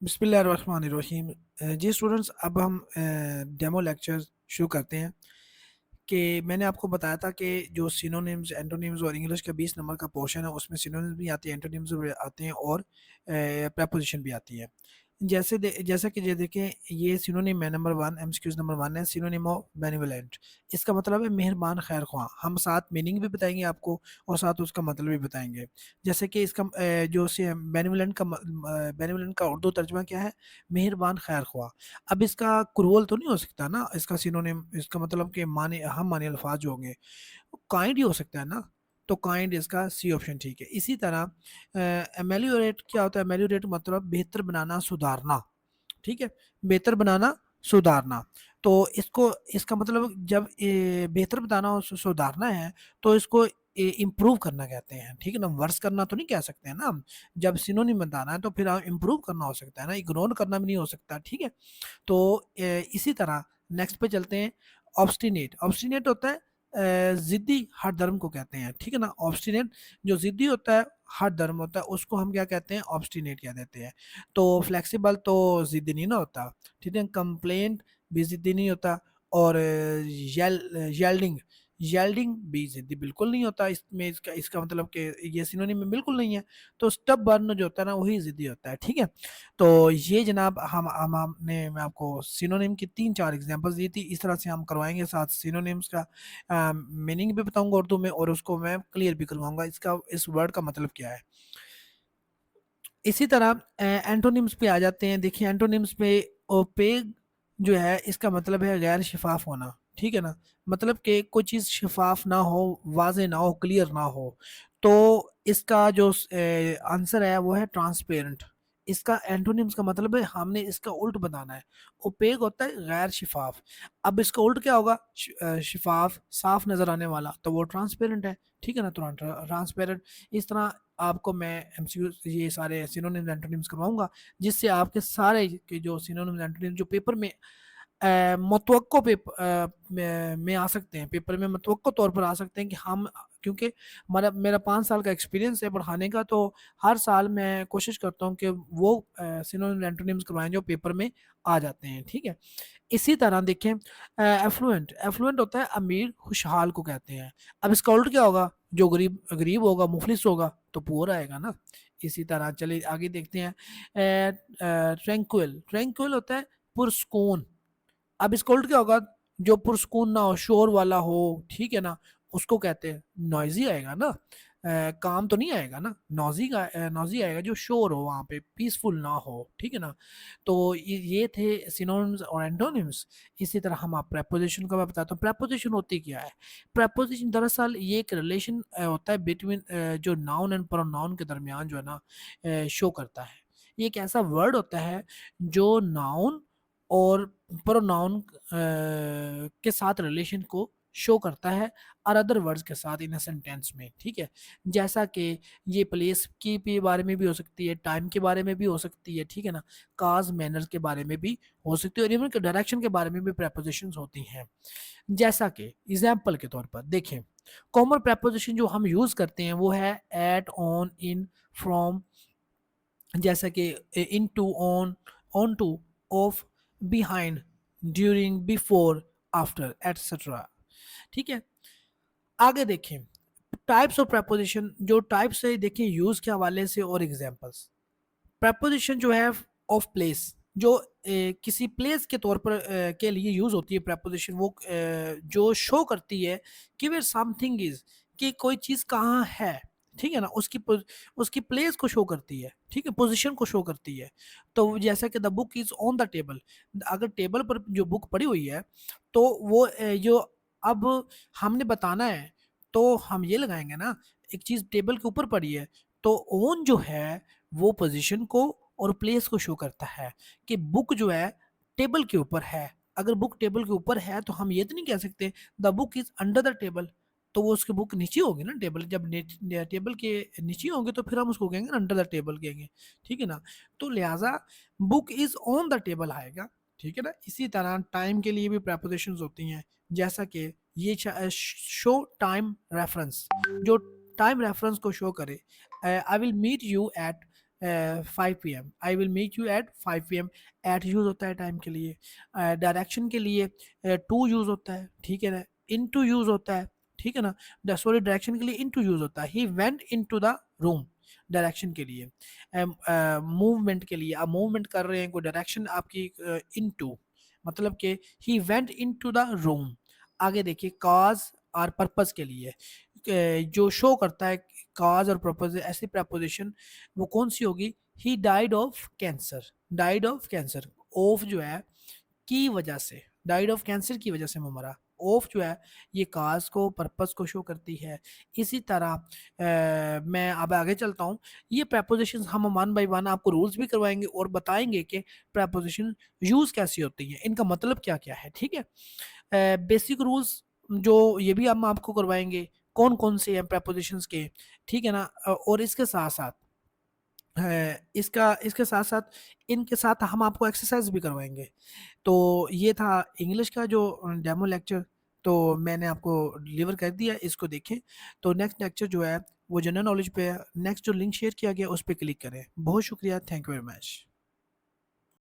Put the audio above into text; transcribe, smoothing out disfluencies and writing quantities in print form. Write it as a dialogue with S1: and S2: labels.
S1: बिस्मिल्लाहिर्रहमानिर्रहीम। जी स्टूडेंट्स, अब हम डेमो लेक्चर शुरू करते हैं। कि मैंने आपको बताया था कि जो सिनोनिम्स, एंटोनिम्स और इंग्लिश का 20 नंबर का पोर्शन है उसमें सिनोनिम्स भी आते हैं, एंटोनिम्स भी आते हैं और प्रपोजिशन भी आती है। जैसा कि ये देखें, ये सिनोनिम है नंबर 1, एमसीक्यूज नंबर 1 है, सिनोनिम ऑफ बेनिवोलेंट। इसका मतलब है मेहरबान, खैर ख्वाह। हम साथ मीनिंग भी बताएंगे आपको और साथ उसका मतलब भी बताएंगे। जैसे कि इसका जो बेनिवोलेंट का उर्दू तर्जुमा क्या है? मेहरबान, खैर ख्वाह। अब इसका क्रूअल तो नहीं हो सकता ना, इसका सिनोनिम, इसका मतलब कि माने, हम माने अल्फाज जो होंगे, काइंड ही हो सकता है ना। तो काइंड इसका सी ऑप्शन ठीक है। इसी तरह एमेलियोरेट क्या होता है? एमेलियोरेट मतलब बेहतर बनाना, सुधारना। ठीक है, बेहतर बनाना, सुधारना। तो इसको, इसका मतलब जब बेहतर बनाना और सुधारना है तो इसको इम्प्रूव करना कहते हैं। ठीक है ना, वर्स करना तो नहीं कह सकते हैं ना हम। जब सिनोनिम बताना है तो फिर इम्प्रूव करना हो सकता है ना, इग्नोर करना भी नहीं हो सकता। ठीक है, तो इसी तरह नेक्स्ट पे चलते हैं। ऑब्स्टिनेट, ऑब्स्टिनेट होता है जिद्दी, हर धर्म को कहते हैं। ठीक है ना, ऑब्स्टिनेट जो जिद्दी होता है, हर धर्म होता है, उसको हम क्या कहते हैं? ऑब्स्टिनेट कह देते हैं। तो फ्लेक्सिबल तो जिद्दी नहीं ना होता। ठीक है, कंप्लेंट भी जिद्दी नहीं होता। और येल्डिंग, येल्डिंग भी जिद्दी बिल्कुल नहीं होता। इसमें इसका इसका मतलब कि ये सिनोनिम में बिल्कुल नहीं है। तो स्टब बर्न जो होता है ना, वही जिद्दी होता है। ठीक है, तो ये जनाब हम हमने मैं आपको सिनोनिम की 3-4 एग्जांपल्स दी थी। इस तरह से हम करवाएंगे, साथ सिनोनिम्स का मीनिंग भी बताऊंगा उर्दू में और उसको मैं क्लियर भी करवाऊंगा, इसका, इस वर्ड का मतलब क्या है। इसी तरह एंटोनिम्स पे आ जाते हैं। देखिए एंटोनिम्स पे ओपेक जो है, इसका मतलब है गैर शिफाफ होना। ठीक है ना, मतलब कि कोई चीज़ शिफाफ ना हो, वाजे ना हो, क्लियर ना हो। तो इसका जो आंसर है वो है ट्रांसपेरेंट। इसका एंटोनिम्स का मतलब है, हमने इसका उल्ट बताना है। ओपेक होता है गैर शिफाफ। अब इसका उल्ट क्या होगा? शिफाफ, साफ नजर आने वाला, तो वो ट्रांसपेरेंट है। ठीक है ना, तो ट्रांसपेरेंट। इस तरह आपको मैं एमसीक्यू ये सारे सिनोनिम्स एंटोनिम्स करवाऊंगा, जिससे आपके सारे के जो सिनोनिम्स एंटोनिम्स जो पेपर में मुतवक्को में आ सकते हैं, पेपर में मुतवक्को तौर पर आ सकते हैं कि हम, क्योंकि हमारा मेरा 5 साल का एक्सपीरियंस है पढ़ाने का, तो हर साल मैं कोशिश करता हूँ कि वो सिनोनिम्स एंटोनिम्स करवाएं जो पेपर में आ जाते हैं। ठीक है, इसी तरह देखें एफ्लुएंट, एफ्लुएंट होता है अमीर, खुशहाल को कहते हैं। अब इसका उल्ट क्या होगा? जो गरीब, गरीब होगा, मुफलिस होगा, तो पुअर आएगा ना। इसी तरह चलिए आगे देखते हैं। ट्रैंक्विल, ट्रैंक्विल होता है पुरस्कून। अब इसका उल्ट क्या होगा? जो पुरस्कून ना हो, शोर वाला हो, ठीक है ना, उसको कहते हैं नॉइजी आएगा ना। काम तो नहीं आएगा ना, नॉजी का नॉजी आएगा जो शोर हो, वहां पे पीसफुल ना हो। ठीक है ना, तो ये थे सिनोनिम्स और एंटोनिम्स। इसी तरह हम आप प्रेपोजिशन का मैं बताता हूँ। प्रेपोजिशन होती क्या है? प्रेपोजिशन दरअसल ये एक रिलेशन होता है बिटवीन जो नाउन एंड प्रोनाउन के दरमियान जो है ना, शो करता है। ये एक ऐसा वर्ड होता है जो नाउन और प्रोनाउन के साथ रिलेशन को शो करता है, और अदर वर्ड्स के साथ इन सेंटेंस में। ठीक है, जैसा कि ये प्लेस की भी बारे में भी हो सकती है, टाइम के बारे में भी हो सकती है। ठीक है ना, काज मैनर्स के बारे में भी हो सकती है, और इवन डायरेक्शन के बारे में भी प्रेपोजिशंस होती हैं। जैसा कि एग्जाम्पल के तौर पर देखें, कॉमन प्रेपोजिशन जो हम यूज करते हैं वो है एट, ऑन, इन, फ्रॉम। जैसा कि into, onto, of, behind, during, before, after, etcetera. ठीक है, आगे देखें टाइप्स ऑफ प्रपोजिशन। जो टाइप्स है देखें यूज के हवाले से और एग्जांपल्स। प्रपोजिशन जो है ऑफ प्लेस, जो किसी प्लेस के तौर पर के लिए यूज होती है प्रपोजिशन, वो जो शो करती है कि वे समथिंग इज, कि कोई चीज कहाँ है। ठीक है ना, उसकी प्लेस को शो करती है। ठीक है, पोजीशन को शो करती है। तो जैसा कि the book is on the table, अगर टेबल पर जो बुक पड़ी हुई है, तो वो जो, अब हमने बताना है तो हम ये लगाएंगे ना, एक चीज टेबल के ऊपर पड़ी है, तो ओन जो है वो पोजीशन को और प्लेस को शो करता है कि बुक जो है टेबल के ऊपर है। अगर बुक टेबल के ऊपर है तो हम ये तो नहीं कह सकते the book is under the table, तो वो उसकी बुक नीचे होगी ना टेबल, जब टेबल के नीचे होंगे तो फिर हम उसको कहेंगे अंडर द टेबल कहेंगे। ठीक है ना, तो लिहाजा book is on the table आएगा। ठीक है ना, इसी तरह टाइम के लिए भी प्रपोजिशंस होती हैं। जैसा कि ये शो टाइम रेफरेंस, जो टाइम रेफरेंस को शो करे। I will meet you at 5 PM, I will meet you at 5 PM. At use होता है टाइम के लिए। डायरेक्शन के लिए टू यूज होता है, ठीक है ना। इनटू यूज होता है, ठीक है ना। सॉरी, डायरेक्शन के लिए इनटू यूज होता है। He went into the room, direction के लिए। मूवमेंट के लिए आप मूवमेंट कर रहे हैं कोई डायरेक्शन आपकी, इनटू मतलब कि he went into the room. आगे देखिए, कॉज और पर्पस के लिए जो शो करता है कॉज और पर्पस, ऐसी प्रपोजिशन वो कौन सी होगी? He died of cancer. Died of cancer, of जो है की वजह से, डाइड ऑफ कैंसर की वजह से वो मरा। ऑफ जो है ये काज को, पर्पस को शो करती है। इसी तरह मैं अब आगे चलता हूँ। ये प्रपोजिशंस हम वन बाय वन आपको रूल्स भी करवाएंगे और बताएंगे कि प्रपोजिशन यूज कैसी होती है, इनका मतलब क्या क्या है, ठीक है। बेसिक रूल्स जो ये भी हम आपको करवाएंगे, कौन कौन से हैं प्रपोजिशंस के, ठीक है ना। और इसके साथ साथ इसका इसके साथ साथ इनके साथ हम आपको एक्सरसाइज भी करवाएंगे। तो ये था इंग्लिश का जो डेमो लेक्चर, तो मैंने आपको डिलीवर कर दिया, इसको देखें। तो नेक्स्ट लेक्चर जो है वो जनरल नॉलेज पे है। नेक्स्ट जो लिंक शेयर किया गया उस पर क्लिक करें। बहुत शुक्रिया, थैंक यू वेरी मच।